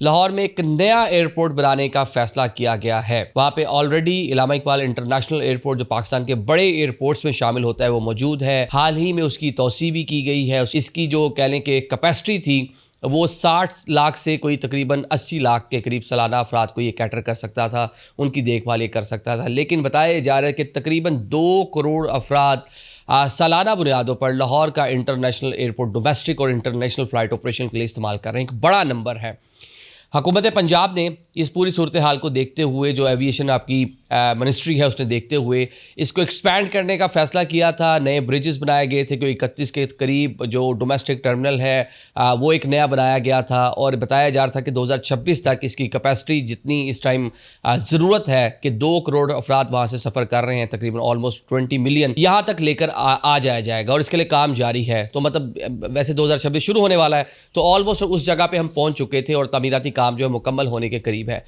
लाहौर में एक नया एयरपोर्ट बनाने का फैसला किया गया है। वहाँ पे ऑलरेडी इलामा इकबाल इंटरनेशनल एयरपोर्ट जो पाकिस्तान के बड़े एयरपोर्ट्स में शामिल होता है वो मौजूद है। हाल ही में उसकी तौसी भी की गई है। इसकी जो कह लें कि कैपेसिटी थी वो 60 लाख से कोई तकरीबन 80 लाख के करीब सालाना अफराद को ये कैटर कर सकता था, उनकी देखभाल ये कर सकता था। लेकिन बताया जा रहा है कि तकरीबन 2 करोड़ अफराद सालाना बुनियादों पर लाहौर का इंटरनेशनल एयरपोर्ट डोमेस्टिक और इंटरनेशनल फ़्लाइट ऑपरेशन के लिए इस्तेमाल कर रहे हैं। एक बड़ा नंबर है। हुकूमत पंजाब ने इस पूरी सूरत हाल को देखते हुए, जो एविएशन आपकी मिनिस्ट्री है उसने देखते हुए इसको एक्सपैंड करने का फ़ैसला किया था। नए ब्रिजेस बनाए गए थे, कोई 31 के करीब जो डोमेस्टिक टर्मिनल है वो एक नया बनाया गया था। और बताया जा रहा था कि 2026 तक इसकी कैपेसिटी जितनी इस टाइम ज़रूरत है कि 2 करोड़ अफराद वहाँ से सफ़र कर रहे हैं, तकरीबन ऑलमोस्ट 20 मिलियन यहाँ तक लेकर आ जाया जाएगा। और इसके लिए काम जारी है। तो मतलब वैसे 2026 शुरू होने वाला है, तो ऑलमोस्ट उस जगह पर हम पहुँच चुके थे और तमीराती काम जो है मुकम्मल होने के करीब है।